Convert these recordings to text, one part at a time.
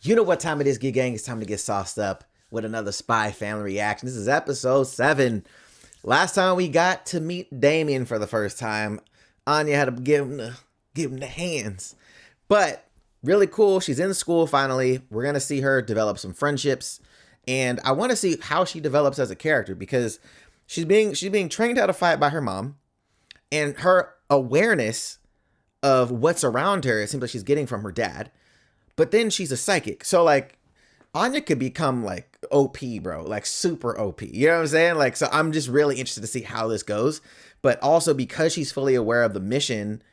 You know what time it is, Geek Gang? It's time to get sauced up with another Spy Family reaction. This is episode 7. Last time we got to meet Damien for the first time, Anya had to give him the hands. But really cool. She's in school finally. We're gonna see her develop some friendships, and I want to see how she develops as a character because she's being trained how to fight by her mom, and her awareness of what's around her, it seems like she's getting from her dad. But then she's a psychic. So like Anya could become like OP, bro, like super OP. You know what I'm saying? Like, so I'm just really interested to see how this goes. But also because she's fully aware of the mission,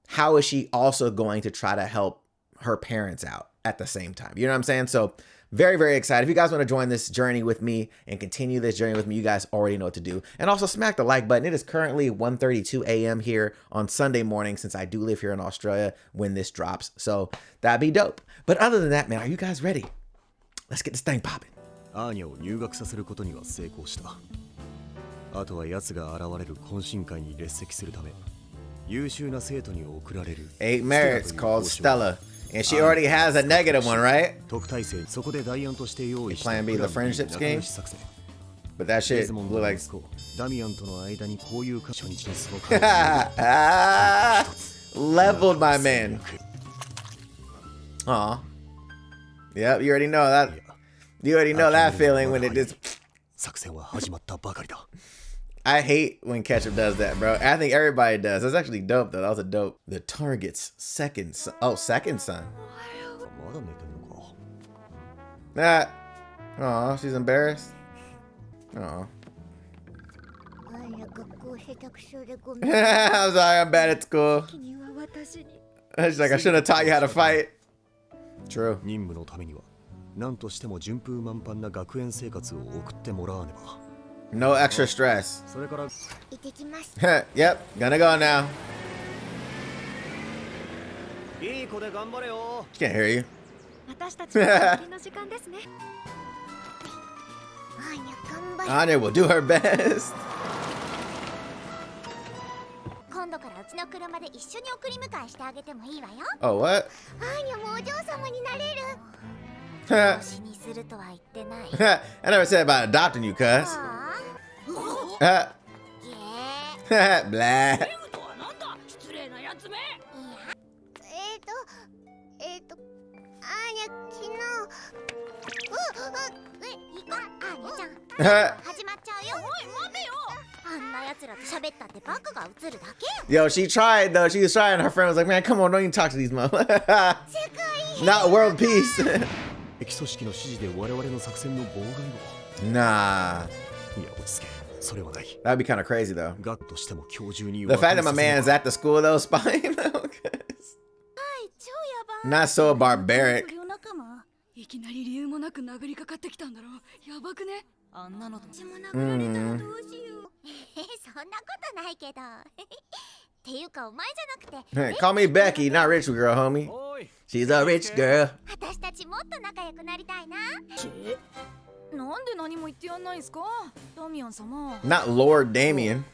how is she also going to try to help her parents out at the same time? You know what I'm saying? So very, very excited. If you guys want to join this journey with me and continue this journey with me, you guys already know what to do. And also smack the like button. It is currently 1:32 a.m. here on Sunday morning, since I do live here in Australia when this drops. So that'd be dope. But other than that, man, are you guys ready? Let's get this thing popping. アーニャを入学させることには成功した。あとは奴が現れる懇親会に列席するため、優秀な生徒に贈られる 8 merits called Stella. And she already has a negative one, right? Plan B, the friendship scheme? But that shit look like... Leveled my man. Aw. Yep, you already know that. You already know that feeling when it just... I hate when Ketchup does that, bro. I think everybody does. That's actually dope, though. That was a dope. The target's second son. Oh, second son. Nah. Aw, she's embarrassed. Aw. I'm sorry, I'm bad at school. She's like, I should have taught you how to fight. True. No extra stress. Yep, gonna go now. She can't hear you. Anya will do her best. Oh, what? I never said about adopting you, cuz. Blah. Yo, she tried though. She was trying. Her friend was like, "Man, come on, don't even talk to these motherfuckers." Not world peace. Nah. That'd be kind of crazy though. The fact that my man's at the school though, spying though, not so barbaric. Call me Becky, not rich girl, homie. She's a rich girl. Not Lord Damien.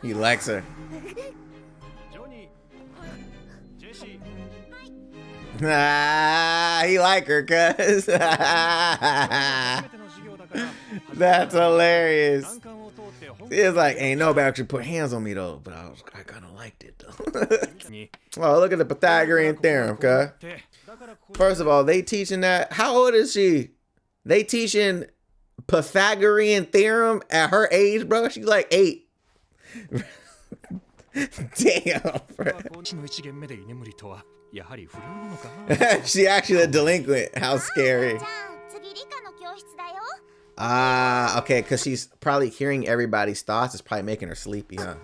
He likes her. He like her, cuz. That's hilarious. It's like, ain't nobody actually put hands on me though, but I kind of liked it though. Oh, look at the Pythagorean theorem, cuz. First of all, they teaching that. How old is she? They teaching Pythagorean theorem at her age, bro. She's like 8. Damn, bro. She actually a delinquent. How scary. Ah, okay, because she's probably hearing everybody's thoughts. It's probably making her sleepy, huh?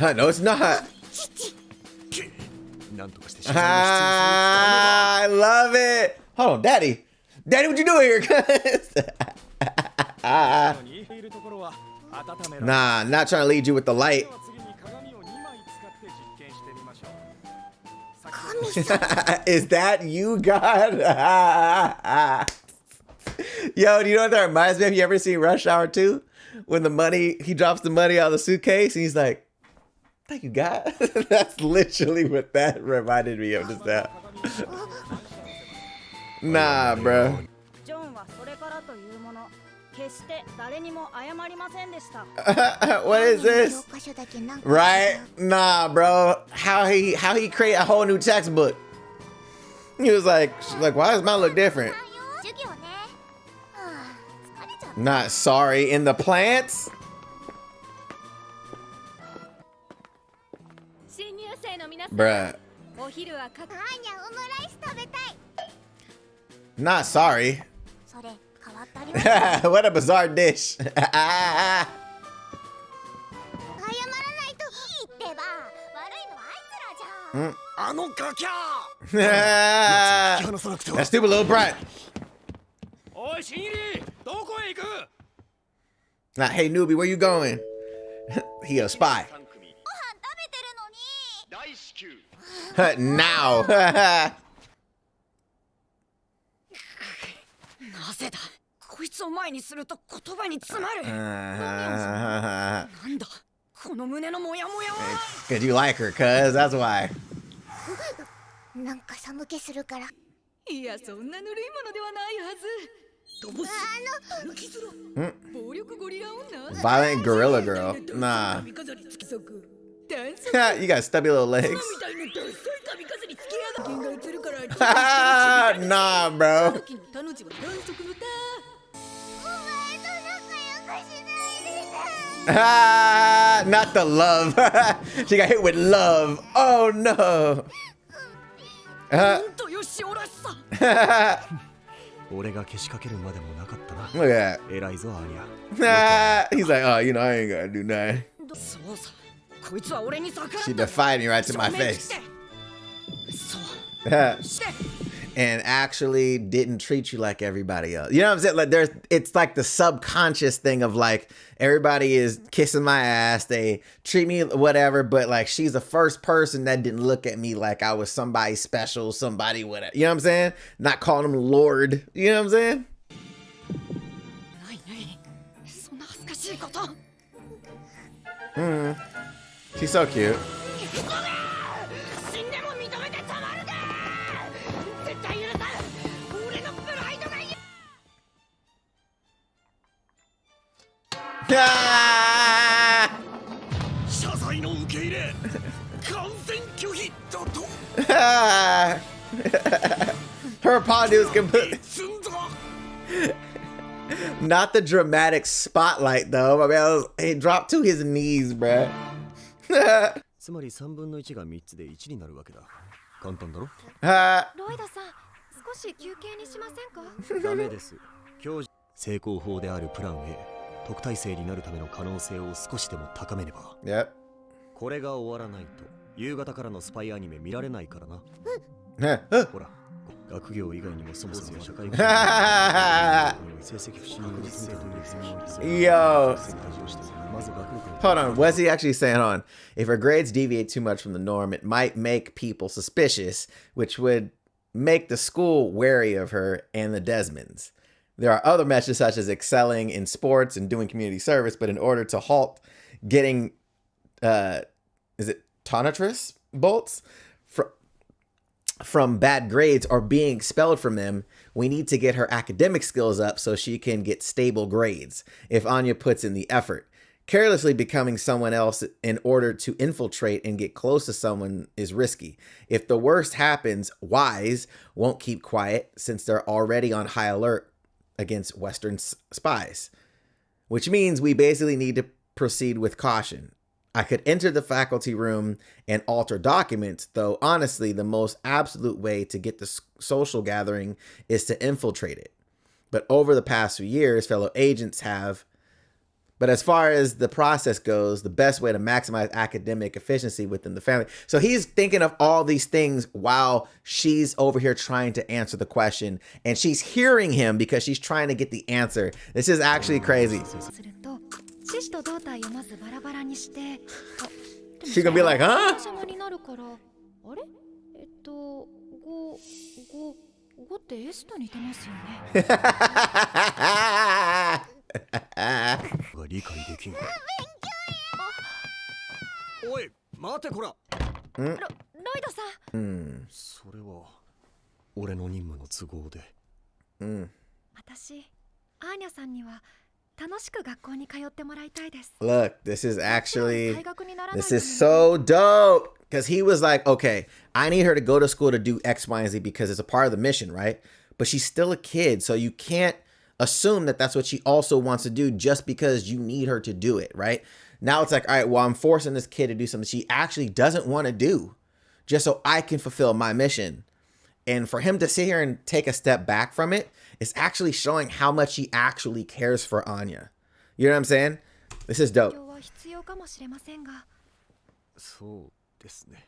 No, it's not. I love it. Hold on, Daddy. Daddy, what you doing here? Nah, not trying to lead you with the light. Is that you, God? Yo, do you know what that reminds me of? You ever seen Rush Hour 2? When he drops the money out of the suitcase and he's like, thank you, God. That's literally what that reminded me of just now. Nah, bro. What is this? Right? Nah, bro. How he create a whole new textbook? He was like, why does mine look different? Not sorry in the plants? Bruh. Not sorry. What a bizarre dish. That stupid little brat. Nah, hey newbie, where you going? He a spy. Now. Cause you like her, cuz that's why. Violent gorilla girl. Nah. You got stubby little legs. Nah, bro. Not the love. She got hit with love. Oh no. Look at that. He's like, oh, you know, I ain't gonna do nothing. She defied me right to my face. And actually didn't treat you like everybody else. You know what I'm saying? Like it's like the subconscious thing of like, everybody is kissing my ass. They treat me whatever, but like she's the first person that didn't look at me like I was somebody special, somebody whatever. You know what I'm saying? Not calling him Lord. You know what I'm saying? She's so cute. Her apology was complete. Not the dramatic spotlight though. I mean, he dropped to his knees, bruh. Yep. これが終わらないと夕方からのスパイアニメ見られないからな。ほら、学業以外にもそもそも社会成績不振に見せている罪を Yo. Hold on, what's he actually saying? On if her grades deviate too much from the norm, it might make people suspicious, which would make the school wary of her and the Desmonds. There are other messages such as excelling in sports and doing community service, but in order to halt getting is it tonitrus bolts from bad grades or being expelled from them, we need to get her academic skills up so she can get stable grades if Anya puts in the effort. Carelessly becoming someone else in order to infiltrate and get close to someone is risky. If the worst happens, Wise won't keep quiet since they're already on high alert against Western spies, which means we basically need to proceed with caution. I could enter the faculty room and alter documents, though honestly, the most absolute way to get the social gathering is to infiltrate it. But over the past few years, fellow agents have. But as far as the process goes, the best way to maximize academic efficiency within the family. So he's thinking of all these things while she's over here trying to answer the question. And she's hearing him because she's trying to get the answer. This is actually crazy. She's gonna be like, huh? 5って S と似てますよね。が理解できん。おい、待てこら。ロイドさん。それは俺の任務の都合で。私、アーニャさんには楽しく学校に通ってもらいたいです。 Look, this is so dope. Because he was like, okay, I need her to go to school to do X, Y, and Z because it's a part of the mission, right? But she's still a kid, so you can't assume that that's what she also wants to do just because you need her to do it, right? Now it's like, all right, well, I'm forcing this kid to do something she actually doesn't want to do just so I can fulfill my mission. And for him to sit here and take a step back from it is actually showing how much he actually cares for Anya. You know what I'm saying? This is dope. そうですね。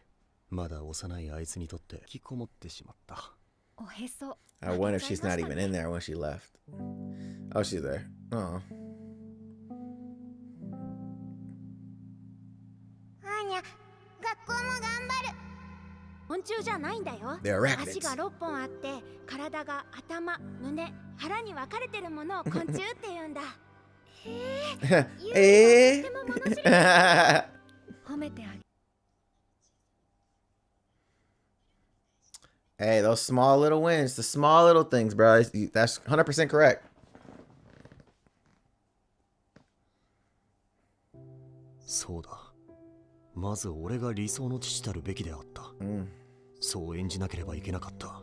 まだ幼いあいつにとって引きこもってしまった。I wonder if she's not even in there when she left. Oh, she's there. Oh. Anya, 学校も頑張る。昆虫じゃないんだよ。They're arachnids. 足が6本あって、体が頭、胸、腹に分かれてるものを昆虫って言うんだ。へえ。とても物知り。褒めてあげ。Hey, those small little wins, the small little things, bro. That's 100% correct. そうだ。まず俺が理想の父たるべきであった。そう演じなければいけなかった。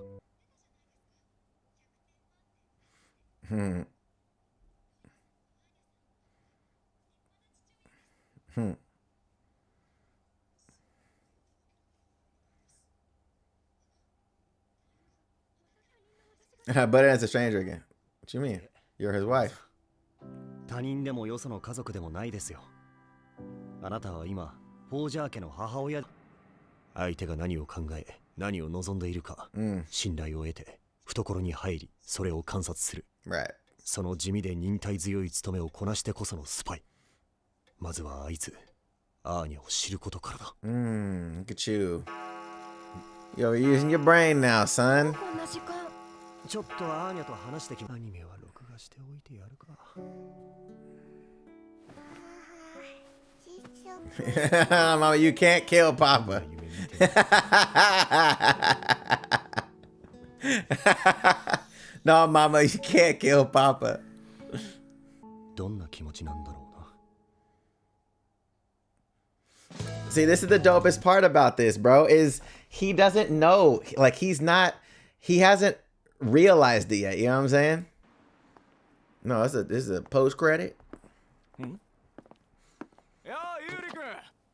But as a stranger again. What you mean? You're his wife. 他人でもよその家族でもないですよ。あなたは今、フォージャー家の母親。相手が何を考え、何を望んでいるか、信頼を得て、懐に入り、それを観察する。Right. その地味で忍耐強い務めをこなしてこそのスパイ。まずはあいつ、アーニャを知ることからだ。Look at you. You're using your brain now, son. ちょっとアーニャと話してきアニメは録画しておいてやるか。Mama, you can't kill Papa. No, Mama, you can't kill Papa. どんな気持ちなんだろうな。See, this is the dopest part about this, bro, is he doesn't know. Like, he hasn't realized it yet. You know what I'm saying? No, this is a post credit.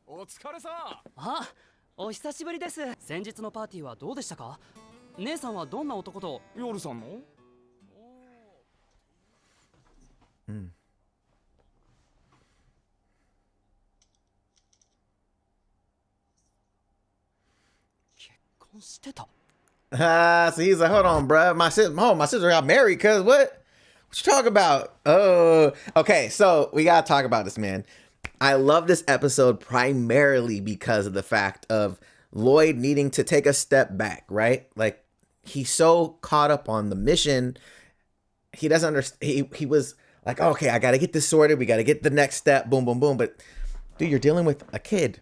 お疲れさん。あ、お久しぶりです。先日のパーティーはどうでしたか？姉さんはどんな男と？夜さんの？結婚してた。So he's like, hold on, bruh. My sister got married, cuz what you talking about? Oh, okay. So we gotta talk about this, man. I love this episode primarily because of the fact of Loid needing to take a step back, right? Like, he's so caught up on the mission. He doesn't understand. He was like, okay, I got to get this sorted. We got to get the next step. Boom, boom, boom. But dude, you're dealing with a kid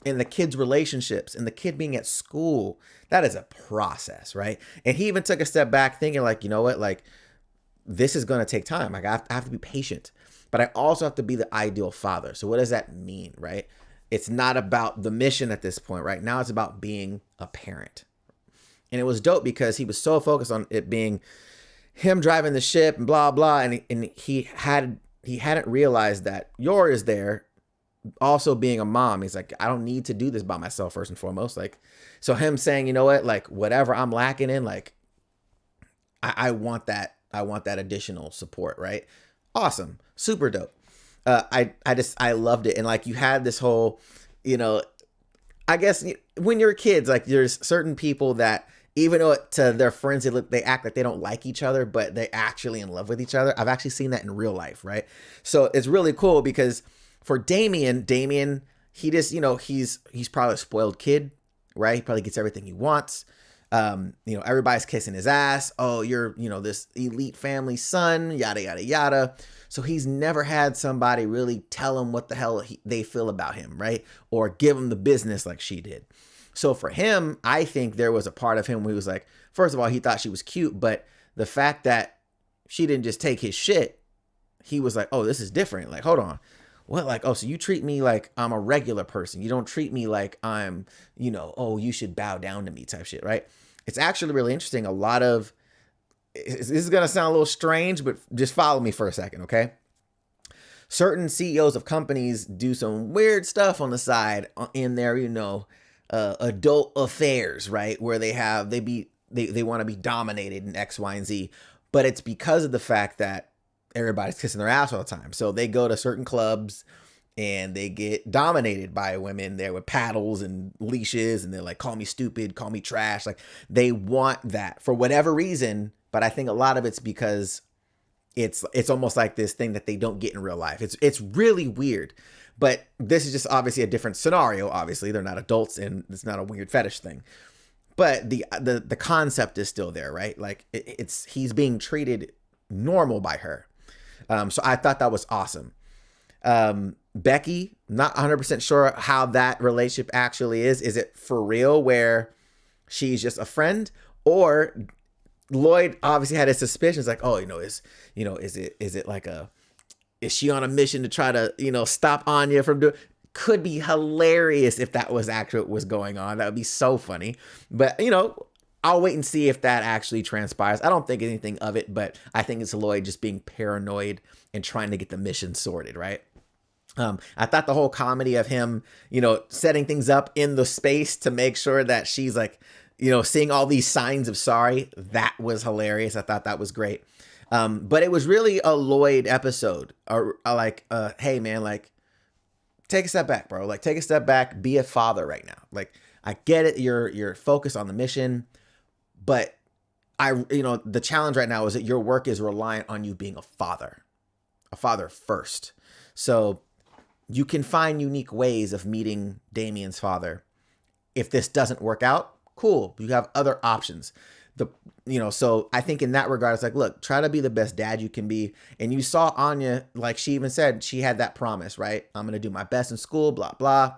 and the kid's relationships and the kid being at school. That is a process, right? And he even took a step back thinking like, you know what? Like, this is going to take time. Like, I have to be patient. But I also have to be the ideal father. So what does that mean, right? It's not about the mission at this point, right? Now it's about being a parent. And it was dope because he was so focused on it being him driving the ship and blah, blah. And he hadn't realized that Yor is there also being a mom. He's like, I don't need to do this by myself first and foremost. Like, so him saying, you know what, like whatever I'm lacking in, like I want that additional support, right? Awesome. Super dope. I loved it. And like, you had this whole, you know, I guess when you're kids, like there's certain people that even though to their friends, they act like they don't like each other, but they're actually in love with each other. I've actually seen that in real life. Right. So it's really cool because for Damien, he just, you know, he's probably a spoiled kid. right? He probably gets everything he wants. Everybody's kissing his ass. Oh, you're, this elite family son, yada, yada, yada. So he's never had somebody really tell him what the hell they feel about him, right? Or give him the business like she did. So for him, I think there was a part of him where he was like, first of all, he thought she was cute, but the fact that she didn't just take his shit, he was like, oh, this is different. Like, hold on. What? Like, oh, so you treat me like I'm a regular person. You don't treat me like I'm, oh, you should bow down to me type shit, right? It's actually really interesting. This is going to sound a little strange, but just follow me for a second, okay? Certain CEOs of companies do some weird stuff on the side in their, adult affairs, right? Where they want to be dominated in X, Y, and Z. But it's because of the fact that everybody's kissing their ass all the time. So they go to certain clubs and they get dominated by women there with paddles and leashes, and they're like, call me stupid, call me trash. Like, they want that for whatever reason. But I think a lot of it's because it's almost like this thing that they don't get in real life. It's really weird. But this is just obviously a different scenario. Obviously, they're not adults, and it's not a weird fetish thing. But the concept is still there, right? Like, he's being treated normal by her. So I thought that was awesome. Becky, not 100% sure how that relationship actually is. Is it for real where she's just a friend, or Loid obviously had his suspicions like, oh, is it like is she on a mission to try to, stop Anya from doing? Could be hilarious if that was actually what was going on. That would be so funny. But, I'll wait and see if that actually transpires. I don't think anything of it, but I think it's Loid just being paranoid and trying to get the mission sorted, right? I thought the whole comedy of him, setting things up in the space to make sure that she's like, seeing all these signs of sorry, that was hilarious. I thought that was great. But it was really a Loid episode. Hey man, like, take a step back, bro. Like, take a step back, be a father right now. Like, I get it. You're focused on the mission, but the challenge right now is that your work is reliant on you being a father first. So you can find unique ways of meeting Damien's father. If this doesn't work out, cool. You have other options. So I think in that regard, it's like, look, try to be the best dad you can be. And you saw Anya, like she even said, she had that promise, right? I'm going to do my best in school, blah, blah.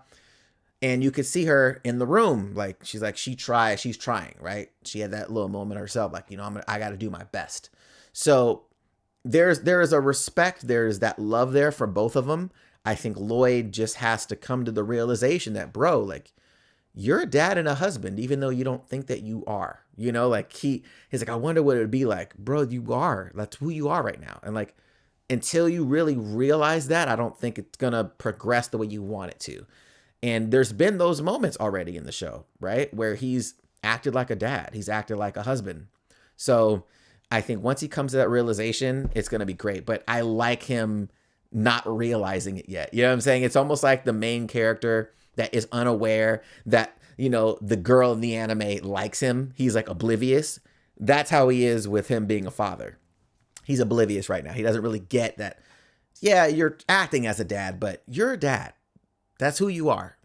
And you could see her in the room. Like, she's trying, right? She had that little moment herself. Like, I got to do my best. So there is a respect. There's that love there for both of them. I think Loid just has to come to the realization that, bro, like, you're a dad and a husband, even though you don't think that you are, like he's like, I wonder what it would be like, bro, you are, that's who you are right now. And like, until you really realize that, I don't think it's going to progress the way you want it to. And there's been those moments already in the show, right? Where he's acted like a dad. He's acted like a husband. So I think once he comes to that realization, it's going to be great. But I like him not realizing it yet. You know what I'm saying? It's almost like the main character that is unaware that, the girl in the anime likes him. He's like oblivious. That's how he is with him being a father. He's oblivious right now. He doesn't really get that. Yeah, you're acting as a dad, but you're a dad. That's who you are.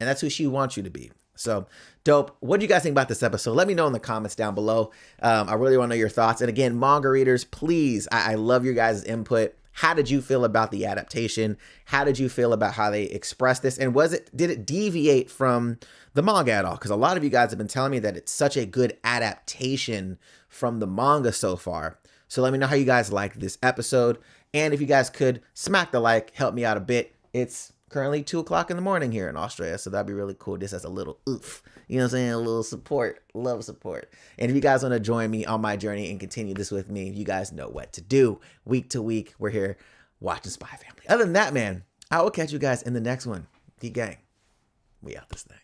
And that's who she wants you to be. So dope. What do you guys think about this episode? Let me know in the comments down below. I really want to know your thoughts. And again, manga readers, please, I love your guys' input. How did you feel about the adaptation? How did you feel about how they expressed this? And did it deviate from the manga at all? Because a lot of you guys have been telling me that it's such a good adaptation from the manga so far. So let me know how you guys liked this episode. And if you guys could smack the like, help me out a bit. It's currently 2 o'clock in the morning here in Australia. So that'd be really cool. Just as a little oof, you know what I'm saying? A little support, love support. And if you guys want to join me on my journey and continue this with me, you guys know what to do. Week to week, we're here watching Spy Family. Other than that, man, I will catch you guys in the next one. D gang, we out this thing.